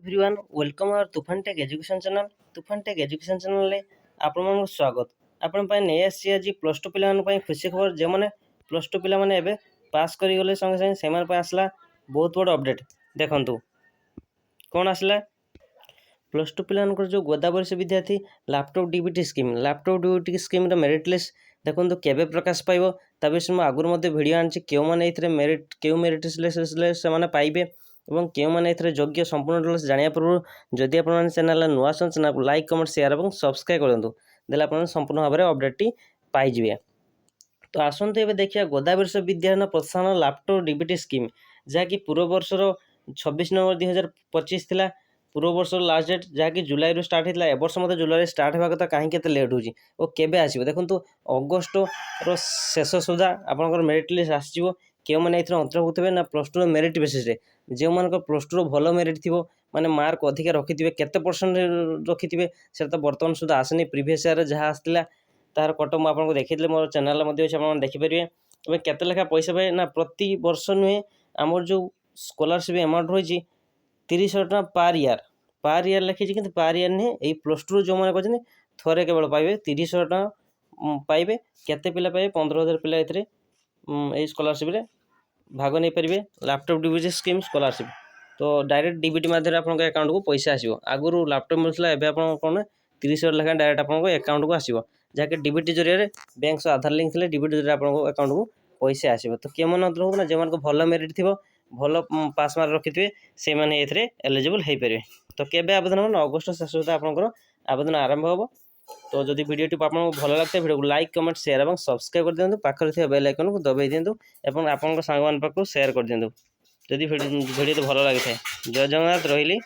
Everyone welcome our तुफान take education channel. तुफान take education channel रे आपण मानक स्वागत। आपण पय नै आसी आज प्लस 2 पिला मन पय खुशी खबर जे माने प्लस 2 पिला माने एबे पास करि गले संगे संगे सेमान पय आसला बहुत बड़ अपडेट। देखंतु कोन आसला प्लस 2 पिला जो गोदावरी से विद्यार्थी लैपटॉप डीबीटी स्कीम रे मेरिट लिस्ट देखंतु केबे प्रकाश पाइबो ता विषय में आगुर मध्ये वीडियो आनछि केउ माने एथरे मेरिट केउ मेरिट लिस्ट से माने पाइबे এবং কেউମାନେ ଏଥିରେ ଯୋଗ୍ୟ ସମ୍ପୂର୍ଣ୍ଣ ଡିଟେଲ୍ସ ଜାଣିବା ପୂର୍ବରୁ ଯଦି ଆପଣମାନେ ଚ୍ୟାନେଲରେ ନୂଆ ଅଛନ୍ତି ଚ୍ୟାନେଲକୁ ଲାଇକ୍ କମେଣ୍ଟ ସେୟାର ଏବଂ ସବସ୍କ୍ରାଇବ୍ କରନ୍ତୁ ଦେଲେ ଆପଣ ସମ୍ପୂର୍ଣ୍ଣ ଭାବରେ ଅପଡେଟଟି ପାଇଯିବେ। ତ ଆସନ୍ତୁ ଏବେ ଦେଖିବା ଗୋଦାବରୀ ବିଦ୍ୟାୟନ ପ୍ରୋତ୍ସାହନ ଲାପଟପ୍ ଡିବିଟି ସ୍କିମ୍ ଯାହାକି ପୂର୍ବ ବର୍ଷର 26 ନଭେମ୍ବର 2025 ଥିଲା। ପୂର୍ବ ବର୍ଷର ଲାଷ୍ଟ ଡେଟ୍ ଯାହାକି ଜୁଲାଇରୁ ଷ୍ଟାର୍ଟ ହେଇଥିଲା। ଏ ବର୍ଷ ମଧ୍ୟ ଜୁଲାଇରେ ଷ୍ଟାର୍ଟ ହେବା କଥା, କାହିଁକି ଏତେ ଲେଟ୍ ହେଉଛି ଓ କେବେ ଆସିବ ଦେଖନ୍ତୁ ଅଗଷ୍ଟର ଶେଷ ସୁଦ୍ଧା ଆପଣଙ୍କର ମେରିଟ୍ ଲିଷ୍ଟ ଆସିଯିବ। କେଉଁମାନେ ଏଥିରେ ଅନ୍ତର୍ଭୁକ୍ତ ହେବେ ନା ପ୍ଲସ୍ ଟୁର ମେରିଟ୍ ବେସିସ୍ରେ ଯେଉଁମାନଙ୍କ ପ୍ଲସ୍ ଟୁର ଭଲ ମେରିଟ୍ ଥିବ ମାନେ ମାର୍କ ଅଧିକା ରଖିଥିବେ କେତେ ପରସେଣ୍ଟ ରଖିଥିବେ ସେଟା ତ ବର୍ତ୍ତମାନ ସୁଦ୍ଧା ଆସିନି। ପ୍ରିଭିୟସ୍ ଇୟର୍ରେ ଯାହା ଆସିଥିଲା ତାହାର କଟ ମୁଁ ଆପଣଙ୍କୁ ଦେଖେଇଥିଲି, ମୋର ଚ୍ୟାନେଲରେ ମଧ୍ୟ ଅଛି, ଆପଣମାନେ ଦେଖିପାରିବେ। ଏବେ କେତେ ଲେଖା ପଇସା ପାଇବେ ନା ପ୍ରତି ବର୍ଷ ନୁହେଁ, ଆମର ଯେଉଁ ସ୍କଲାରସିପ୍ ଆମାଉଣ୍ଟ ରହିଛି 30,000 ଟଙ୍କା ପାର୍ ଇୟର୍ ଲେଖିଛି, କିନ୍ତୁ ପାର୍ ଇୟର୍ ନୁହେଁ। ଏଇ ପ୍ଲସ୍ ଟୁରୁ ଯେଉଁମାନେ କରିଛନ୍ତି ଥରେ କେବଳ ପାଇବେ 30,000 ଟଙ୍କା ପାଇବେ। କେତେ ପିଲା ପାଇବେ 15,000 ପିଲା ଏଥିରେ এই স্কলারশিপে ভাগ নেইপারে। ল্যাপটপ ডিবিটি স্কিম স্কলারশিপ তো ডাইরেक्ट ডিবিটি মাধ্যমে আপনার আকাউंट को पैसा आसो। आगुरी लैपटॉप मिलता है आप 30,000 लेखा डायरेक्ट आप अकाउंट को आसो, जहाँकि डिबिटी जरिए बैंक सह आधार लिंक थे डिबिटी जरिए आप अकाउंट को पैसा आसो। तो के मन अंतर्भुक्त ना जो भल मेरिट थी भल पास मार्क रखिथे से एलिजिबल हो पारे। तो केबे आवेदन हम अगस्ट शेष सुधा आपंकर आवेदन आरंभ हो। तो जदि वीडियोटी आपको भल लगता है वीडियो को लाइक कमेंट शेयर और सब्सक्राइब कर दिंतु, पाखर थी बेल आइकन को दबाई दिंतु और आपंक सांग पाखु शेयर कर दिंतु जदि वीडियो भल लगी। जय जगन्नाथ, रही।